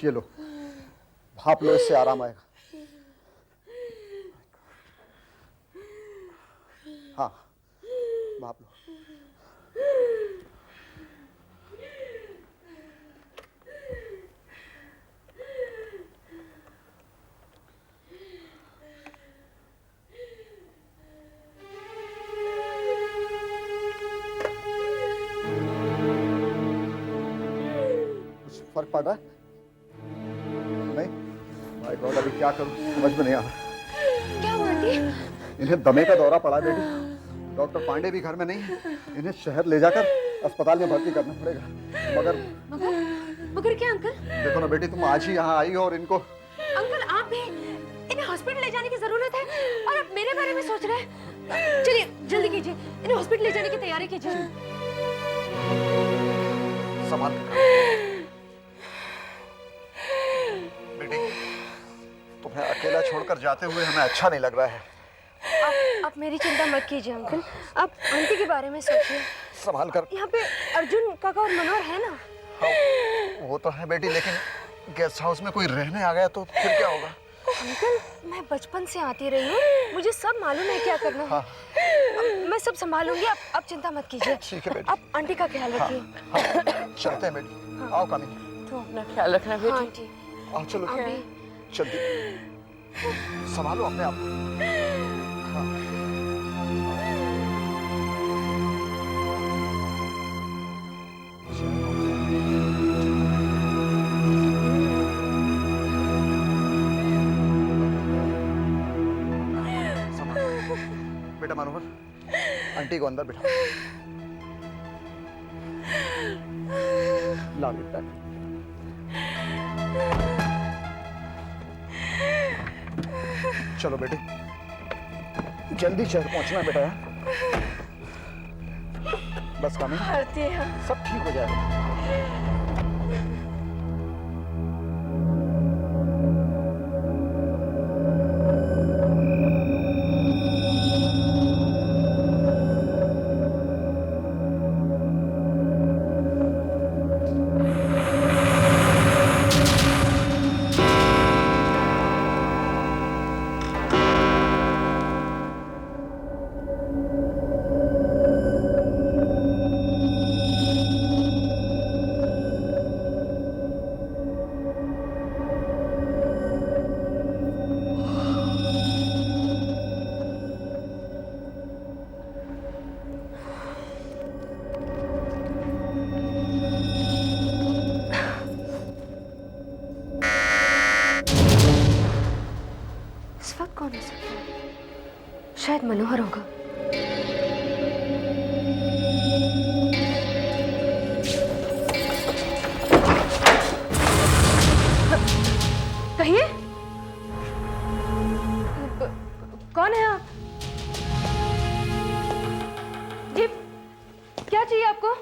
ये लो, भाप लो, इससे आराम आएगा। हाँ, भाप लो। कुछ फर्क पड़ रहा है? नहीं? माय गॉड, अभी क्या करूं समझ में नहीं आ रहा। क्या हुआ आंटी? इन्हें दमे का दौरा पड़ा बेटी। डॉक्टर पांडे भी घर में नहीं है। इन्हें शहर ले जाकर अस्पताल में भर्ती करना पड़ेगा। मगर मगर क्या अंकल? देखो ना बेटी, तुम आज ही यहाँ आई हो और इनको। अंकल आप भी, इन्हें हॉस्पिटल ले जाने की जरूरत है और आप मेरे बारे में सोच रहे हैं। चलिए जल्दी कीजिए, इन्हें हॉस्पिटल ले जाने की तैयारी कीजिए। संभाल बेटी, तुम्हें अकेला छोड़कर जाते हुए हमें अच्छा नहीं लग रहा है। आप मेरी चिंता मत कीजिए अंकल, आप आंटी के बारे में सोचिए। संभाल कर। यहाँ पे अर्जुन काका और मनोहर है ना? हाँ, वो तो है बेटी, लेकिन गेस्ट हाउस में कोई रहने आ गया तो फिर क्या होगा? अंकल, मैं बचपन से आती रही हूँ, मुझे सब मालूम है क्या करना है। हाँ। मैं सब संभालूंगी, आप चिंता मत कीजिए। ठीक है बेटी। आप आंटी का ख्याल रखिए। हाँ, चलते हैं बेटी। आओ कामिनी। तो अपना ख्याल रखना बेटी। हाँ आंटी। आओ चलो जल्दी, संभालो अपने आप को। हाँ। बेटा मनोहर, आंटी को अंदर बिठा। ला बेटा। चलो बेटे, जल्दी शहर पहुंचना बेटा। बस काम है, सब ठीक हो जाएगा। कौन हो सकता है? शायद मनोहर होगा। कहिए, कौन है आप? जी, क्या चाहिए आपको?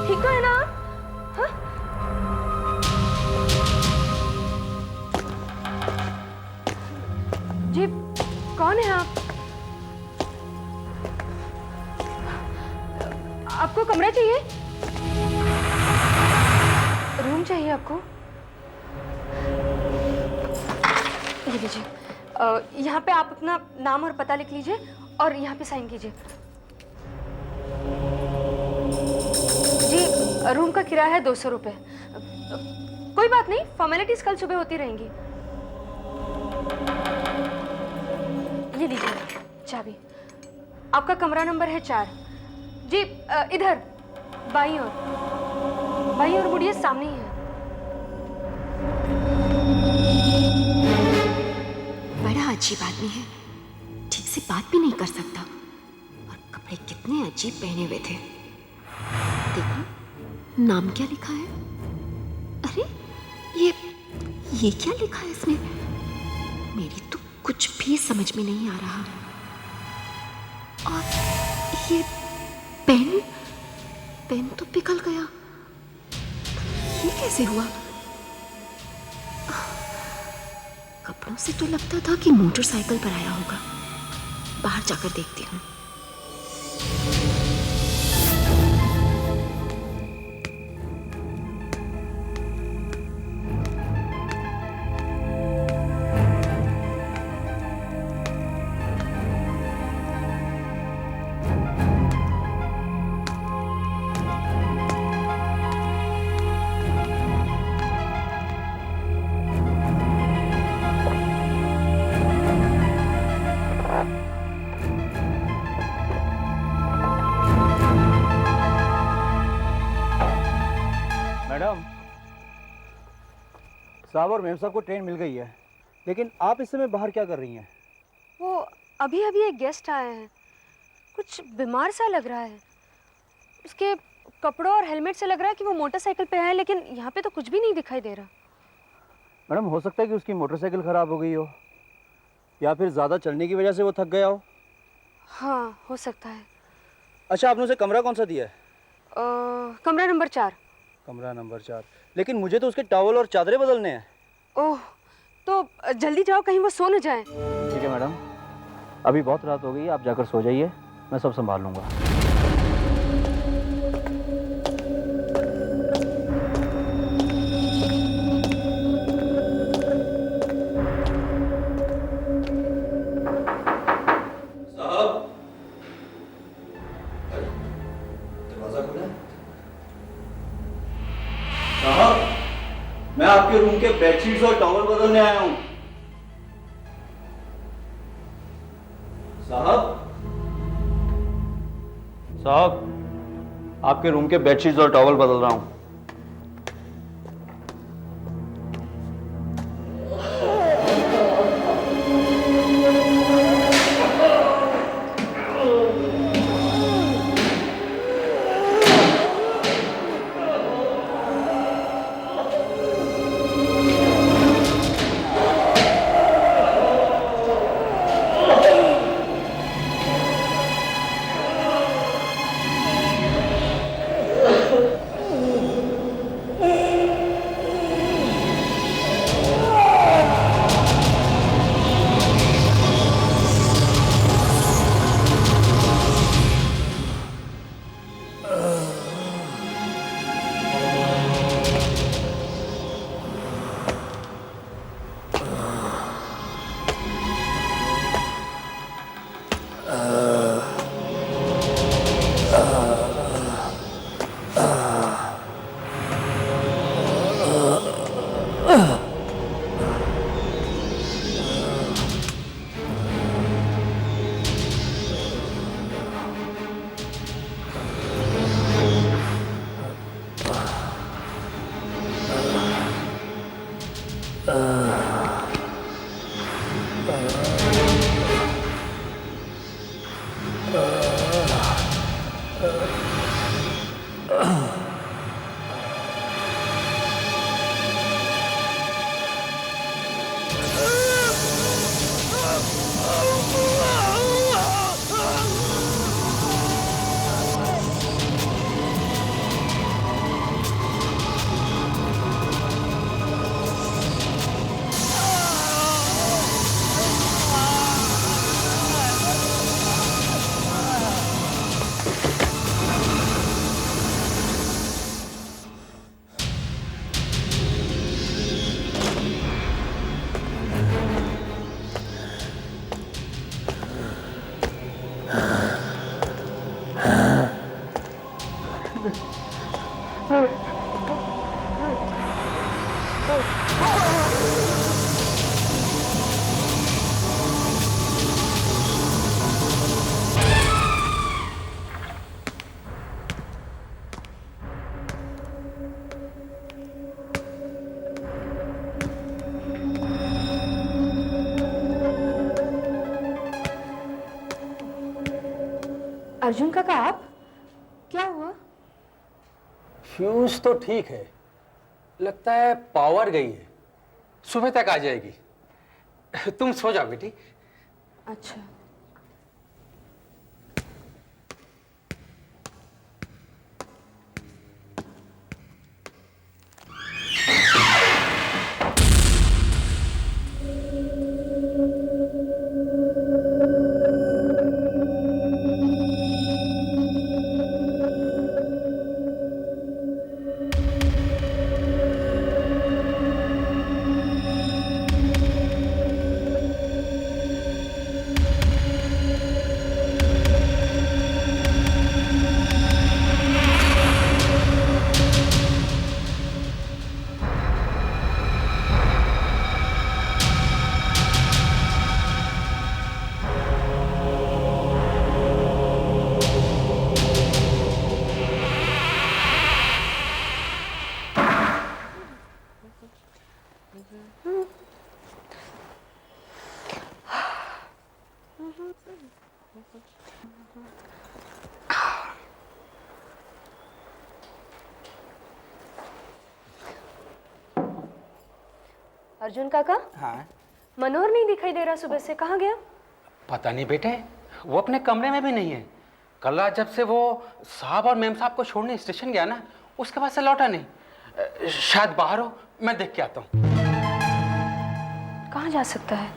ठीक तो है ना आप? हाँ? जी, कौन है आप? आपको कमरा चाहिए? रूम चाहिए आपको? ये लीजिए, यहाँ पे आप अपना नाम और पता लिख लीजिए और यहाँ पे साइन कीजिए। जी, रूम का किराया है 200 रुपये। कोई बात नहीं, फॉर्मेलिटीज कल सुबह होती रहेंगी। ये लीजिए चाबी। आपका कमरा नंबर है 4। जी, इधर बाईं ओर मुड़िए, सामने ही है। बड़ा अजीब आदमी है, ठीक से बात भी नहीं कर सकता और कपड़े कितने अजीब पहने हुए थे। देखो, नाम क्या लिखा है? अरे ये क्या लिखा है इसमें? मेरी तो कुछ भी समझ में नहीं आ रहा। और ये पेन तो पिघल गया। ये कैसे हुआ? कपड़ों से तो लगता था कि मोटरसाइकिल पर आया होगा। बाहर जाकर देखती हूँ। साहब और मेम साहब को ट्रेन मिल गई है, लेकिन आप इस समय बाहर क्या कर रही हैं? वो अभी अभी एक गेस्ट आए हैं, कुछ बीमार सा लग रहा है। उसके कपड़ों और हेलमेट से लग रहा है कि वो मोटरसाइकिल पे है, लेकिन यहाँ पे तो कुछ भी नहीं दिखाई दे रहा। मैडम, हो सकता है कि उसकी मोटरसाइकिल ख़राब हो गई हो, या फिर ज़्यादा चलने की वजह से वो थक गया हो। हाँ, हो सकता है। अच्छा, आपने उसे कमरा कौन सा दिया है? कमरा नंबर 4। कमरा नंबर 4। लेकिन मुझे तो उसके टॉवल और चादरें बदलने हैं। ओह, तो जल्दी जाओ, कहीं वो सो न जाए। ठीक है मैडम, अभी बहुत रात हो गई है, आप जाकर सो जाइए, मैं सब संभाल लूँगा। मैं आपके रूम के बेडशीट्स और टॉवल बदलने आया हूँ। साहब, आपके रूम के बेडशीट्स और टॉवल बदल रहा हूँ। अर्जुन काका, आप क्या हुआ? फ्यूज तो ठीक है, लगता है पावर गई है, सुबह तक आ जाएगी। तुम सो जाओ बेटी। अच्छा। अर्जुन काका, हाँ मनोहर नहीं दिखाई दे रहा सुबह से, कहाँ गया? पता नहीं बेटे, वो अपने कमरे में भी नहीं है। कल रात जब से वो साहब और मेम साहब को छोड़ने स्टेशन गया ना, उसके बाद से लौटा नहीं। शायद बाहर हो, मैं देख के आता हूँ। कहाँ जा सकता है?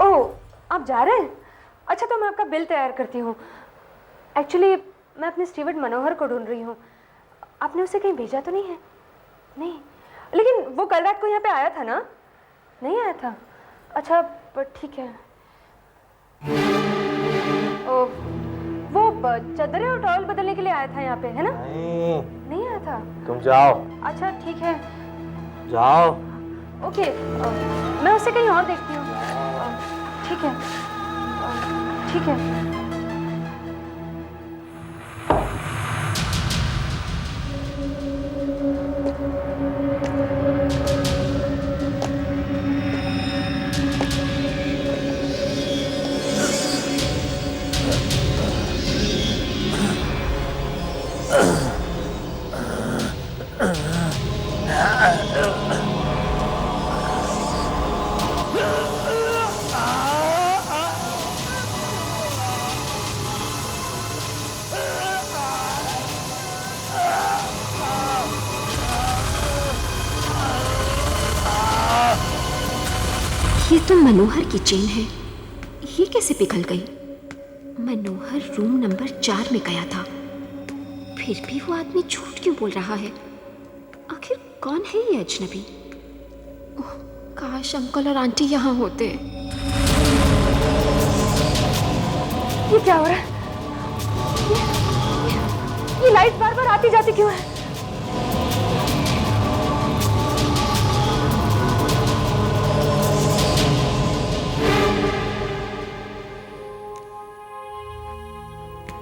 ओह, आप जा रहे हैं? अच्छा, तो मैं आपका बिल तैयार करती हूँ। एक्चुअली मैं अपने स्टीवर्ड मनोहर को ढूंढ रही हूँ। आपने उसे कहीं भेजा तो नहीं है? नहीं, लेकिन वो कल रात को यहाँ पे आया था ना? नहीं आया था? अच्छा, पर ठीक है। ओ, वो चादरें और टॉवल बदलने के लिए आया था यहाँ पे, है ना? नहीं आया था? तुम जाओ। अच्छा, ठीक है। जाओ। ओके, मैं उसे कहीं और देखती हूँ। ठीक है, ठीक है। ये तो मनोहर की चेन है, ये कैसे पिघल गई? मनोहर रूम नंबर 4 में गया था, फिर भी वो आदमी झूठ क्यों बोल रहा है? आखिर कौन है ये अजनबी? ओह, काश अंकल और आंटी यहाँ होते। ये क्या हो रहा है? ये लाइट बार बार आती जाती क्यों है?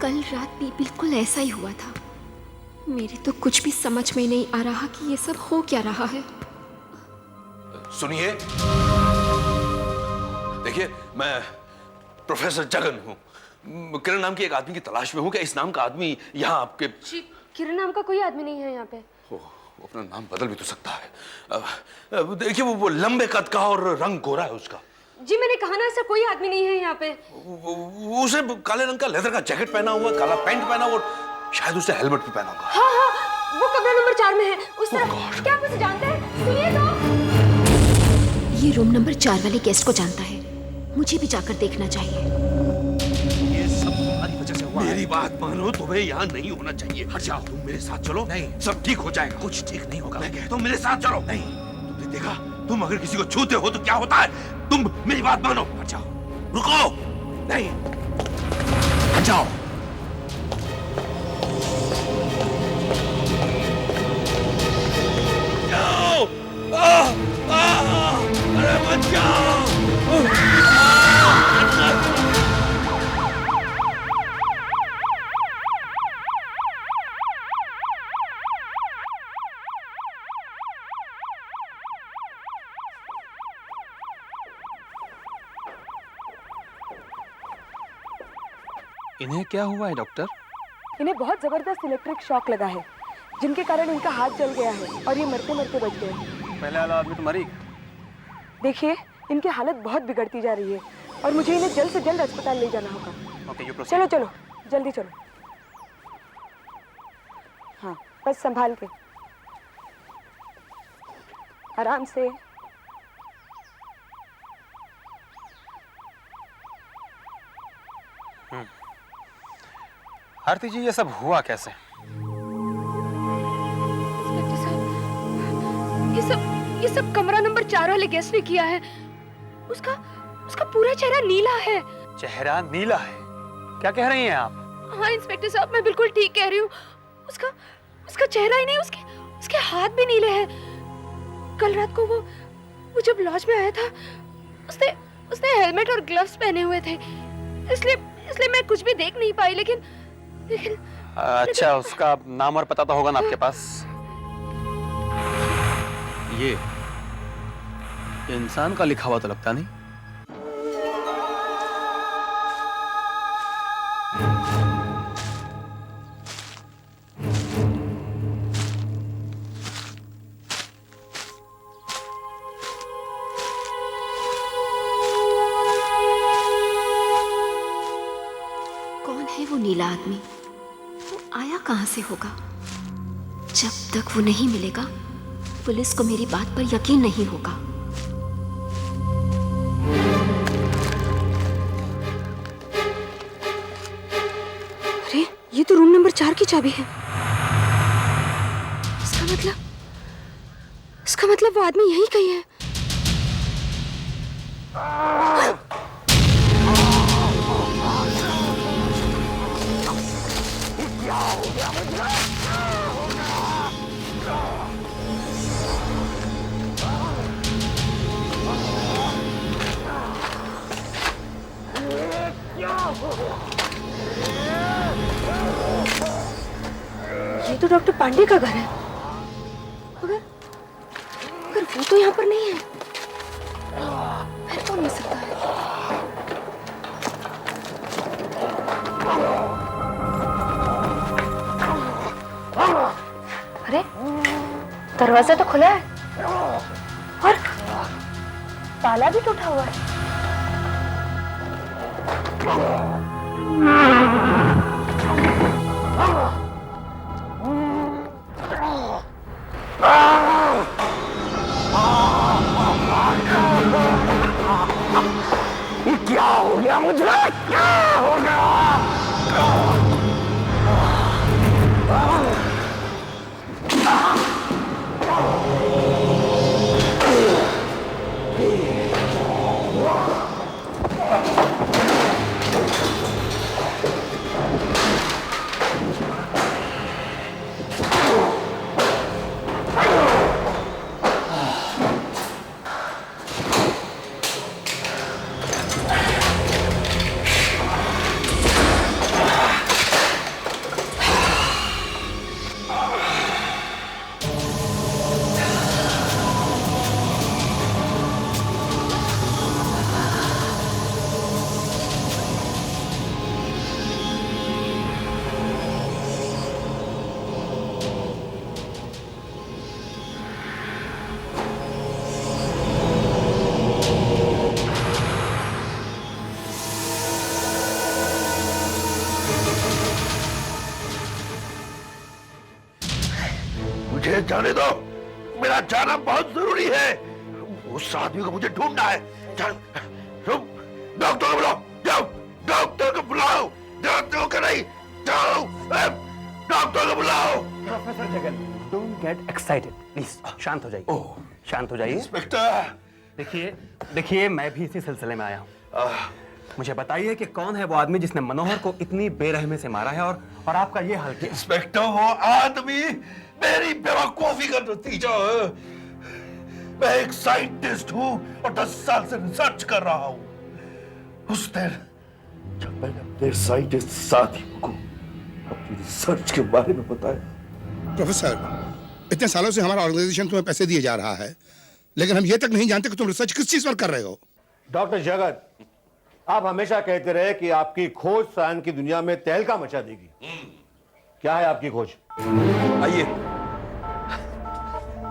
कल रात भी बिल्कुल ऐसा ही हुआ था। मेरे तो कुछ भी समझ में नहीं आ रहा कि ये सब हो क्या रहा है। सुनिए, देखिए, मैं प्रोफेसर जगन हूँ। किरण नाम के एक आदमी की तलाश में हूँ। क्या इस नाम का आदमी यहाँ आपके? जी, किरण नाम का कोई आदमी नहीं है यहाँ पे। वो अपना नाम बदल भी तो सकता है। देखिए, वो लंबे कद का और रंग गोरा है उसका। जी, मैंने कहा ना, ऐसा कोई आदमी नहीं है यहाँ पे। उसे काले रंग का लेदर का जैकेट पहना हुआ, काला पैंट पहना हुआ, शायद उसे हेलमेट भी पहना होगा। हाँ हाँ, वो कमरा नंबर 4 में है, उस तरफ। क्या आप उसे जानते हैं? सुनिए तो। ये रूम नंबर 4 वाले गेस्ट को जानता है, मुझे भी जाकर देखना चाहिए। ये सब तुम्हारी वजह से हुआ। मेरी बात मानो, तुम्हें यहाँ नहीं होना चाहिए। हट जाओ, तुम मेरे साथ चलो। नहीं, सब ठीक हो जाएगा। कुछ ठीक नहीं होगा। मैं कहता हूँ मेरे साथ चलो। नहीं, तुमने देखा, तुम अगर किसी को छूते हो तो क्या होता है? तुम मेरी बात मानो। हट जाओ। रुको। नहीं, हट जाओ। जाओ। अरे मत जाओ। इन्हें क्या हुआ है डॉक्टर? इन्हें बहुत जबरदस्त इलेक्ट्रिक शॉक लगा है, जिनके कारण इनका हाथ जल गया है और ये मरते मरते बच गए। पहले वाला आदमी तो मरी। देखिए, इनकी हालत बहुत बिगड़ती जा रही है और मुझे इन्हें जल्द से जल्द अस्पताल ले जाना होगा। Okay, you proceed. चलो चलो, जल्दी चलो। हाँ, बस संभाल के, आराम से। आरती जी, ये सब हुआ कैसे? इंस्पेक्टर साहब, ये सब कमरा नंबर 4 वाले गेस्ट ने किया है। उसका पूरा चेहरा नीला है। चेहरा नीला है? क्या कह रही हैं आप? हाँ इंस्पेक्टर साहब, मैं बिल्कुल ठीक कह रही हूँ। उसका चेहरा ही नहीं, उसके हाथ भी नीले हैं। कल रात को वो जब लॉज में आया था, उसने हेलमेट और ग्लव्स पहने हुए थे, इसलिए मैं कुछ भी देख नहीं पाई। लेकिन अच्छा, उसका नाम और पता तो होगा ना आपके पास? ये इंसान का लिखा हुआ तो लगता नहीं। कैसे होगा? जब तक वो नहीं मिलेगा, पुलिस को मेरी बात पर यकीन नहीं होगा। अरे, ये तो रूम नंबर 4 की चाबी है। इसका मतलब वो आदमी यहीं कहीं है। ये तो डॉक्टर पांडे का घर है। अगर वो तो यहाँ पर नहीं है, फिर कौन मिल सकता है? अरे, दरवाजा तो खुला है और ताला भी टूटा हुआ है। क्या हो गया मुझे? क्या हो गया? मुझे जाने दो, मेरा जाना बहुत जरूरी है। उस आदमी को मुझे ढूंढना है। डॉक्टर को बुलाओ, जाओ डॉक्टर को बुलाओ। डॉक्टर को नहीं, जाओ डॉक्टर को बुलाओ। Professor Jagan, don't get excited please, शांत हो जाइए। शांत हो जाइए। इंस्पेक्टर, देखिए मैं भी इसी सिलसिले में आया हूँ। मुझे बताइए कि कौन है वो आदमी जिसने मनोहर को इतनी बेरहमी से मारा है और आपका ये हाल किया? इंस्पेक्टर, वो आदमी मेरी बेवकूफी का नतीजा है। मैं एक साइंटिस्ट हूँ और 10 साल से रिसर्च कर रहा हूँ। उस दिन जब मैंने अपने साइंटिस्ट साथियों को अपनी रिसर्च के बारे में बताया। प्रोफेसर, इतने सालों से हमारा ऑर्गेनाइजेशन तुम्हें पैसे दिए जा रहा है, लेकिन हम ये तक नहीं जानते कि तुम रिसर्च किस चीज पर कर रहे हो। डॉक्टर जगत, आप हमेशा कहते रहे कि आपकी खोज साइंस की दुनिया में तहलका मचा देगी। क्या है आपकी खोज? आइए,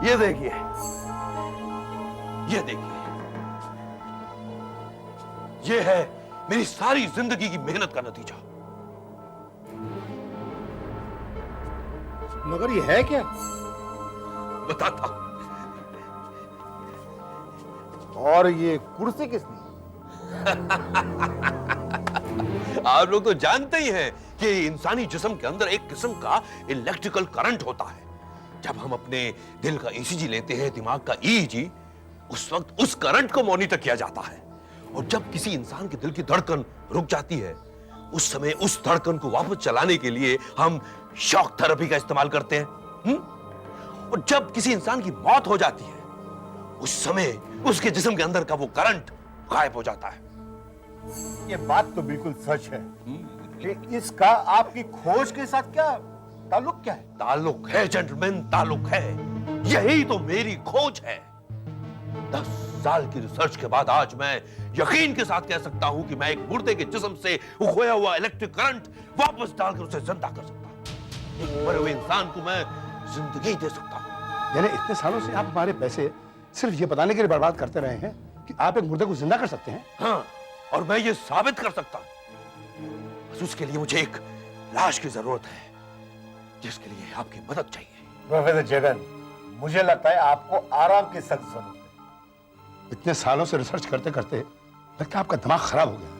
ये देखिए, ये देखिए, ये है मेरी सारी जिंदगी की मेहनत का नतीजा। मगर ये है क्या? बताता हूं। और ये कुर्सी किसने? आप लोग तो जानते ही हैं कि इंसानी जिस्म के अंदर एक किस्म का इलेक्ट्रिकल करंट होता है। जब हम अपने दिल का ईसीजी लेते हैं, दिमाग का ईईजी, उस वक्त उस करंट को मॉनिटर किया जाता है। और जब किसी इंसान के दिल की धड़कन रुक जाती है, उस समय उस धड़कन को वापस चलाने के लिए हम शॉक थेरेपी का इस्तेमाल करते हैं। और जब किसी इंसान की मौत हो जाती है, उस समय उसके जिस्म के अंदर का वो करंट गायब हो जाता है। ये बात तो बिल्कुल सच है कि इसका आपकी खोज के साथ क्या ताल्लुक क्या है? ताल्लुक है जेंटलमैन, ताल्लुक है। यही तो मेरी खोज है। 10 साल की रिसर्च के बाद आज मैं यकीन के साथ कह सकता हूं कि मैं एक मुर्दे के जिस्म से खोया हुआ इलेक्ट्रिक करंट वापस डालकर उसे जिंदा कर सकता हूं। एक मरे हुए इंसान को मैं जिंदगी दे सकता हूं। यानी इतने सालों से आप हमारे पैसे सिर्फ ये बताने के लिए बर्बाद करते रहे हैं कि आप एक मुर्दे को जिंदा कर सकते हैं? हाँ, और मैं ये साबित कर सकता हूं। बस उसके लिए मुझे एक लाश की जरूरत है जिसके लिए आपकी मदद चाहिए। प्रोफेसर जगन, मुझे लगता है आपको आराम की सख्त जरूरत है। इतने सालों से रिसर्च करते करते लगता है आपका दिमाग खराब हो गया है।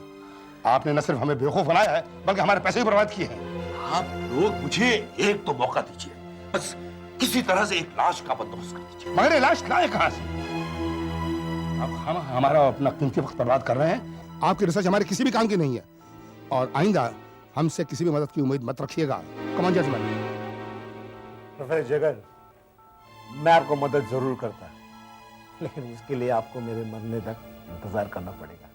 आपने न सिर्फ हमें बेवकूफ बनाया है बल्कि हमारे पैसे भी बर्बाद किए हैं। आप लोग मुझे एक तो मौका दीजिए, बस किसी तरह से एक लाश का बंदोबस्त कर दीजिए। मगर ये लाश लाए कहां से? अब हम हमारा अपना कीमती वक्त बर्बाद कर रहे हैं। आपकी रिसर्च हमारे किसी भी काम की नहीं है और आइंदा हमसे किसी भी मदद की उम्मीद मत रखिएगा। कमान जजमैन। प्रोफेसर जगन, मैं आपको मदद जरूर करता, लेकिन उसके लिए आपको मेरे मरने तक इंतजार करना पड़ेगा।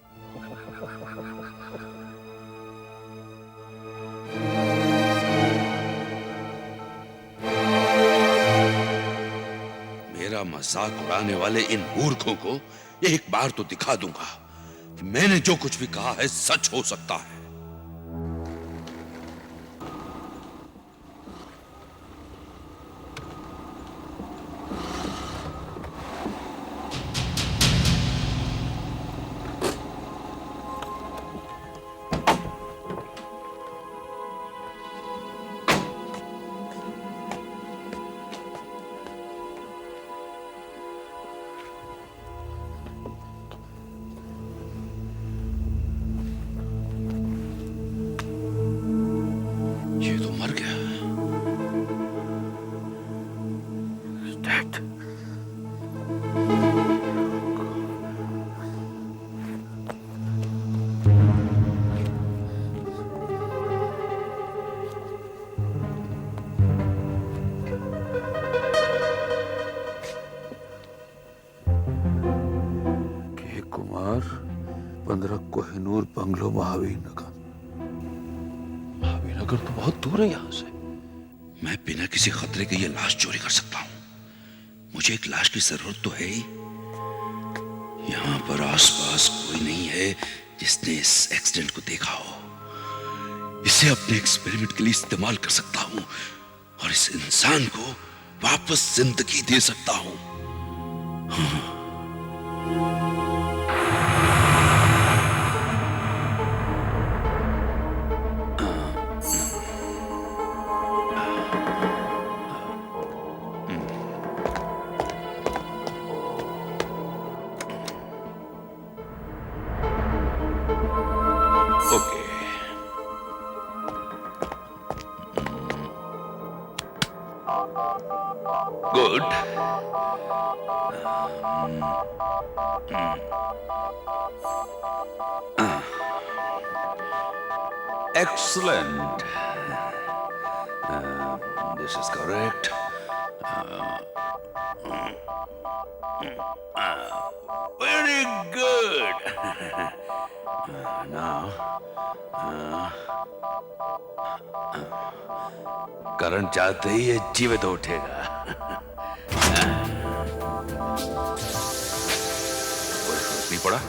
मेरा मजाक उड़ाने वाले इन मूर्खों को एक बार तो दिखा दूंगा कि मैंने जो कुछ भी कहा है सच हो सकता है। ये तो मर गया। Dead. के कुमार, 15 कोहिनूर बंगलो, महावीर नगर। महावीर नगर तो बहुत दूर है यहां से। मैं बिना किसी खतरे के ये लाश चोरी कर सकता हूं। मुझे एक लाश की जरूरत तो है ही। यहां पर आसपास कोई नहीं है जिसने इस एक्सीडेंट को देखा हो। इसे अपने एक्सपेरिमेंट के लिए इस्तेमाल कर सकता हूं और इस इंसान को वापस जिंदगी दे सकता हूं। Okay, good. Excellent. This is correct. Very good. Now, current जाते ही ये जीवित उठेगा। कोई फर्क नहीं पड़ा।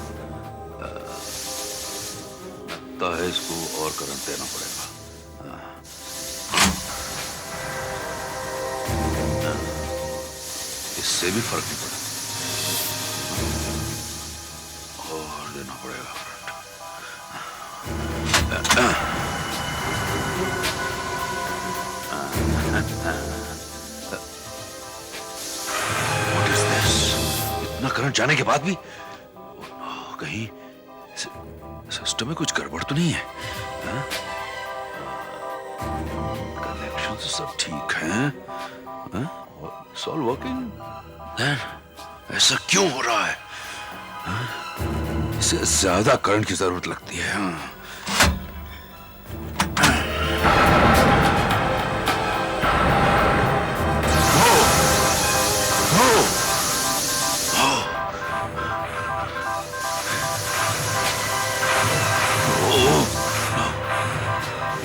लगता है इसको और करंट देना पड़ेगा। इससे भी फर्क नहीं पड़ा। और देना पड़ेगा करंट। What is this? इतना करंट जाने के बाद भी कहीं सिस्टम में कुछ गड़बड़ तो नहीं है? कनेक्शन तो सब ठीक है। It's all working? Then ऐसा क्यों हो रहा है? इसे ज्यादा करंट की जरूरत लगती है।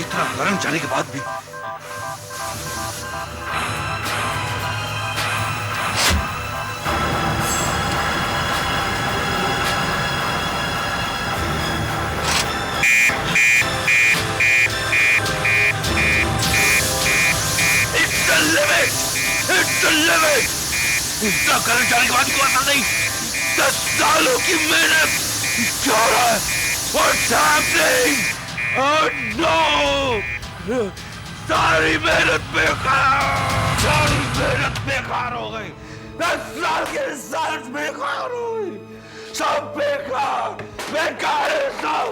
इतना करंट जाने के बाद भी इतना करंट जाने के बाद कोई असर नहीं। 10 सालों की मेहनत क्या हो रहा है? What's happening? Oh no! सारी मेहनत बेकार हो गई। 10 साल के रिसर्च बेकार हो गई। सब बेकार बेकार है सब।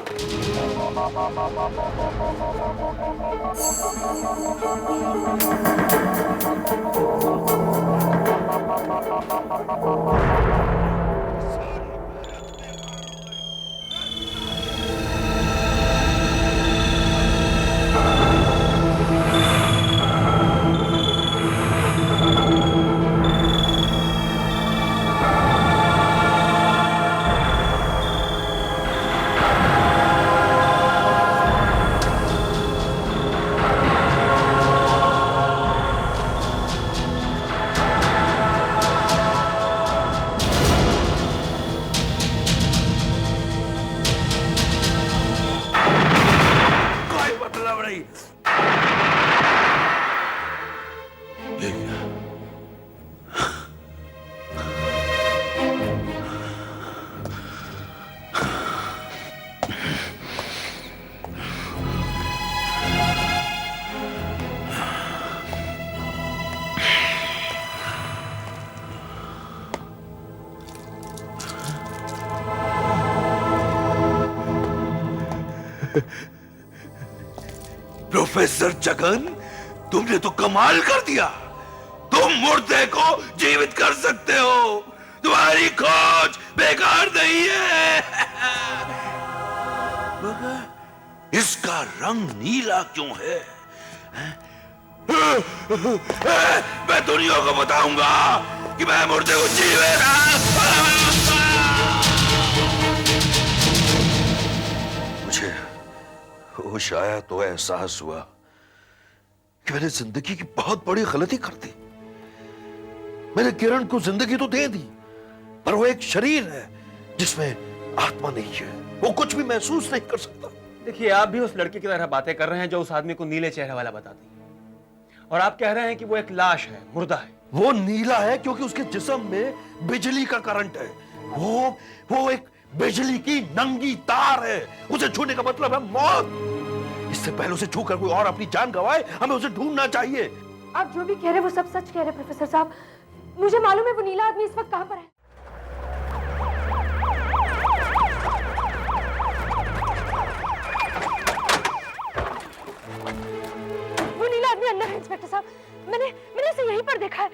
प्रोफेसर जगन, तुमने तो कमाल कर दिया। तुम मुर्दे को जीवित कर सकते हो। तुम्हारी खोज बेकार नहीं है। मगर इसका रंग नीला क्यों है? मैं दुनिया को बताऊंगा कि मैं मुर्दे को जीवित। मुझे होश आया तो एहसास हुआ कि मैंने जिंदगी की बहुत बड़ी गलती कर दी। मैंने किरण को जिंदगी तो दे दी, पर वो एक शरीर है जिसमें आत्मा नहीं है। वो कुछ भी महसूस नहीं कर सकता। देखिए, आप भी उस लड़के की तरह बातें कर रहे हैं जो उस आदमी को नीले चेहरे वाला बताती है, और आप कह रहे हैं कि वो एक लाश है, मुर्दा है। वो नीला है क्योंकि उसके जिस्म में बिजली का करंट है। वो एक बिजली की नंगी तार है। उसे छूने का मतलब है मौत। इससे पहले उसे छूकर कोई और अपनी जान गंवाए, हमें उसे ढूंढना चाहिए। आप जो भी कह रहे हैं वो सब सच कह रहे हैं प्रोफेसर साहब। मुझे मालूम है वो नीला आदमी इस वक्त कहाँ पर है। वो नीला आदमी अंदर है इंस्पेक्टर साहब। मैंने उसे यहीं पर देखा है।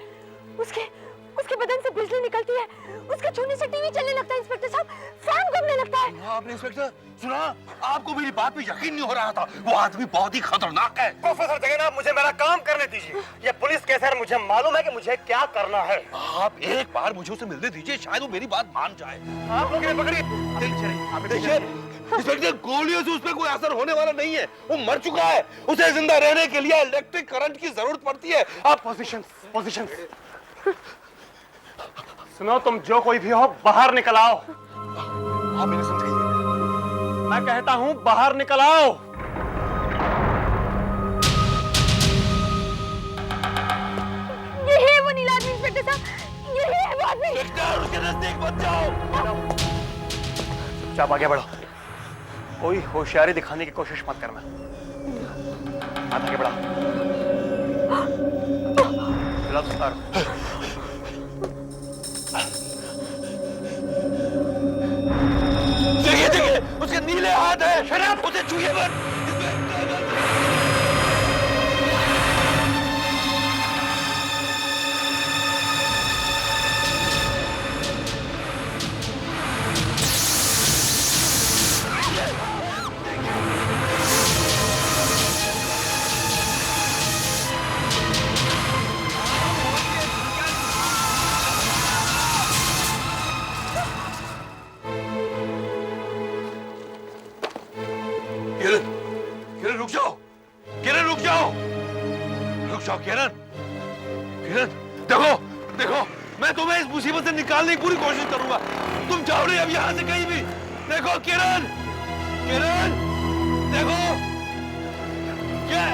उसके बदन से बिजली निकलती है। उसके छूने से टीवी चलने लगता है इंस्पेक्टर साहब। फैन घूमने लगता है। आपने इंस्पेक्टर सुना? आपको मेरी बात पे यकीन नहीं हो रहा था। वो आदमी बहुत ही खतरनाक है। प्रोफेसर जगन, आप मुझे मेरा काम करने दीजिए। ये पुलिस केस है, मुझे मालूम है कि मुझे क्या करना है। आप एक बार मुझे उसे मिलने दीजिए, शायद वो मेरी बात मान जाए। आप लोग पकड़िए। देखिए इंस्पेक्टर, गोलियों से उस पर कोई असर होने वाला नहीं है। वो मर चुका है। उसे जिंदा रहने के लिए इलेक्ट्रिक करंट की जरूरत पड़ती है। आप पोजीशन सुनो, तुम जो कोई भी हो बाहर निकल आओ। आप मेरे समझाइए। मैं कहता हूं बाहर निकल आओ। ये है वो नीला आदमी इंस्पेक्टर साहब। ये है वो आदमी। उसके नजदीक मत जाओ। चुपचाप आगे बढ़ो। कोई होशियारी दिखाने की कोशिश मत करना। आगे बढ़ो। ग्लव्स उतारो। देखिए उसके नीले हाथ है। शराब उसे छूइए मत। किरण रुक जाओ। किरण रुक जाओ। रुक जाओ किरण। किरण देखो मैं तुम्हें इस मुसीबत से निकालने की पूरी कोशिश करूंगा। तुम जाओ नहीं अब यहां से कहीं भी। देखो किरण देखो क्या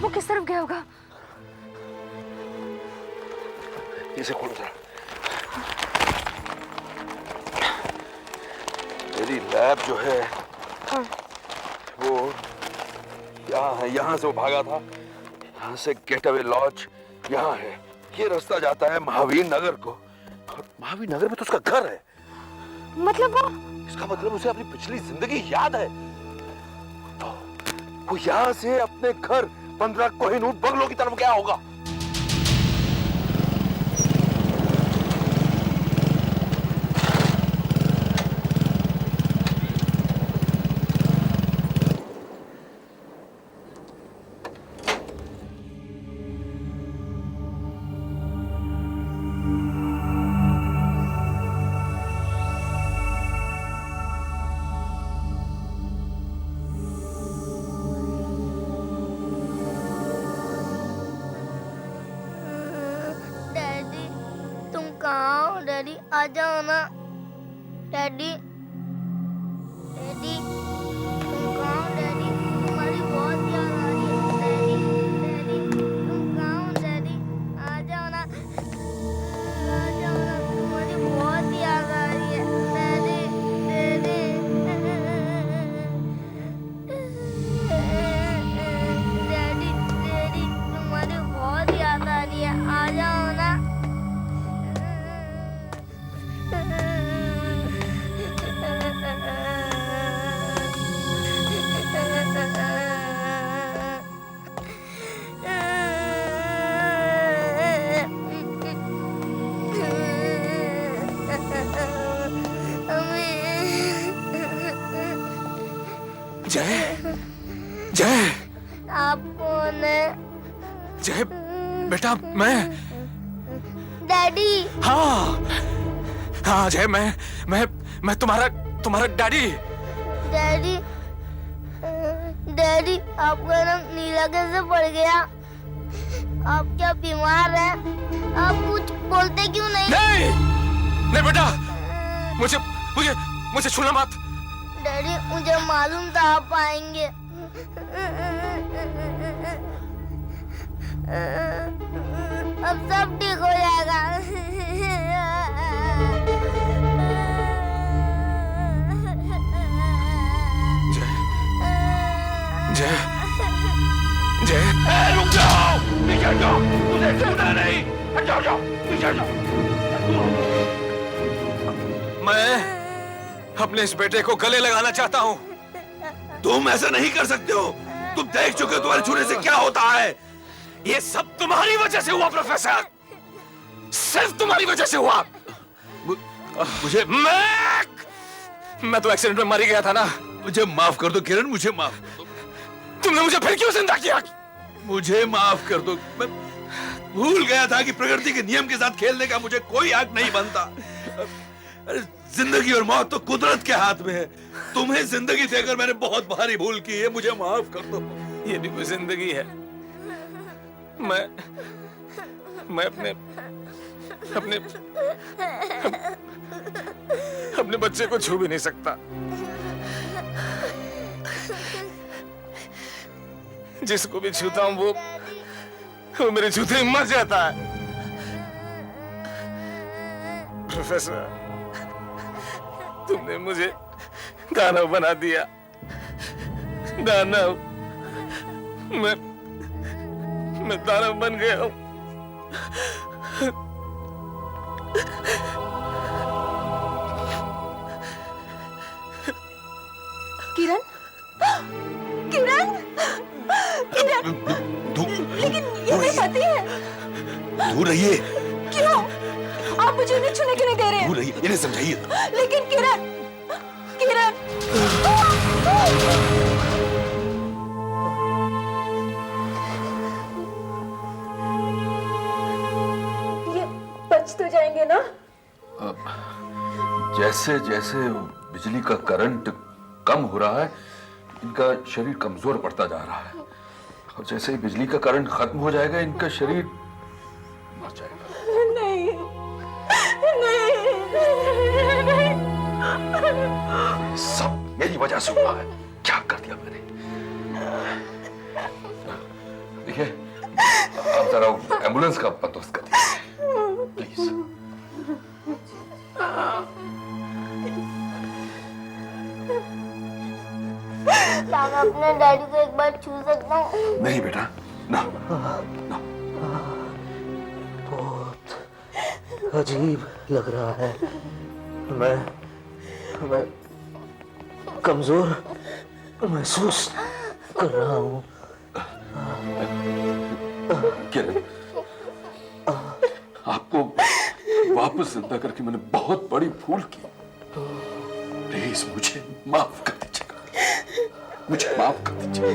वो किस तरफ गया होगा? इसे खोलो जरा। मेरी लैब जो है वो यहाँ है। यहाँ से वो भागा था, यहाँ से गेट अवे लॉज यहाँ है। ये रास्ता जाता है महावीर नगर को, और महावीर नगर में तो उसका घर है। मतलब इसका मतलब उसे अपनी पिछली जिंदगी याद है। तो वो यहाँ से अपने घर 15 कोहिनूर बंगलों की तरफ गया होगा। डैडी तुम कहाँ हो? डैडी आ जाओ ना। डैडी डैडी तुम कहाँ हो? डैडी तुम्हारी बहुत याद आ रही है। डैडी डैडी तुम कहाँ हो? डैडी आ जाओ ना, आ जाओ ना, तुम्हारी बहुत याद आ रही है। डैडी डैडी डैडी डैडी तुम्हारी बहुत याद आ रही है। आ जाओ ना। जय, जय, आप कौन है? जय बेटा, मैं। डैडी हाँ हाँ जय, मैं तुम्हारा डैडी। डैडी डैडी आपका रंग नीला कैसे पड़ गया? आप क्या बीमार हैं? आप कुछ बोलते क्यों नहीं? नहीं बेटा, मुझे मुझे मुझे छूना मत। डैडी मुझे मालूम था आप आएंगे। अब सब ठीक हो जाएगा। जय जय, रुक जाओ, पीछे जाओ, मुझे छूना नहीं। जाओ जाओ, पीछे जाओ। मैं अपने इस बेटे को गले लगाना चाहता हूँ। तुम ऐसा नहीं कर सकते हो। तुम देख चुके हो तुम्हारे छूने से क्या होता है। ये सब तुम्हारी वजह से हुआ प्रोफेसर, सिर्फ तुम्हारी वजह से हुआ। मुझे मैं तो एक्सीडेंट में मारी गया था ना। मुझे माफ कर दो किरण, मुझे माफ कर दो। तुमने मुझे फिर क्यों जिंदा किया? मुझे माफ कर दो। मैं भूल गया था कि प्रकृति के नियम के साथ खेलने का मुझे कोई हक नहीं बनता। अरे जिंदगी और मौत तो कुदरत के हाथ में है। तुम्हें जिंदगी देकर मैंने बहुत भारी भूल की है, मुझे माफ कर दो। ये भी कोई जिंदगी है? मैं अपने बच्चे को छू भी नहीं सकता। जिसको भी छूता हूं वो मेरे छूते ही मर जाता है। प्रोफेसर, तुमने मुझे दानव बना दिया। दानव, मैं दानव बन गया हूं। किरण, किरण, किरण, लेकिन ये मेरी पति है। दूर रहिए। क्यों? आप मुझे उन्हें छूने क्यों नहीं दे रहे? दूर रहिए, इन्हें समझाइए। लेकिन किरण, किरण, ये बच तो जाएंगे ना? जैसे जैसे बिजली का करंट कम हो रहा है, इनका शरीर कमजोर पड़ता जा रहा है, और जैसे ही बिजली का करंट खत्म हो जाएगा इनका शरीर मर जाएगा। नहीं, नहीं, सब मेरी वजह से हुआ है। क्या कर दिया मैंने? देखिए, आप जरा एम्बुलेंस का बंदोबस्त कर दीजिए प्लीज। क्या मैं अपने डैडी को एक बार छू सकता हूँ? नहीं बेटा, ना ना। बहुत अजीब लग रहा है। मैं कमजोर महसूस कर रहा हूँ। किरण, आपको वापस जिंदा करके मैंने बहुत बड़ी भूल की। प्लीज मुझे माफ कर दीजिएगा, मुझे माफ कर दीजिए।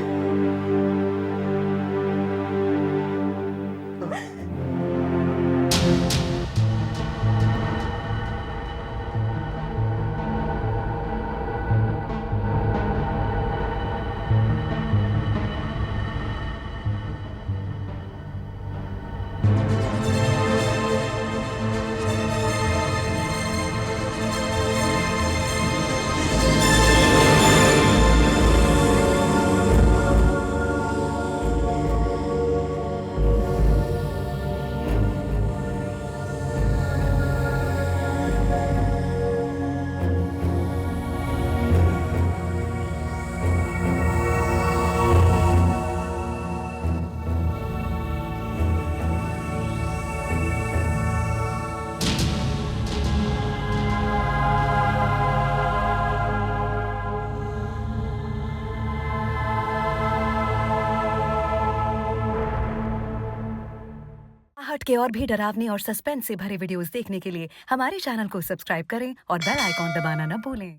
हट के और भी डरावनी और सस्पेंस से भरे वीडियोस देखने के लिए हमारे चैनल को सब्सक्राइब करें और बेल आइकॉन दबाना न भूलें।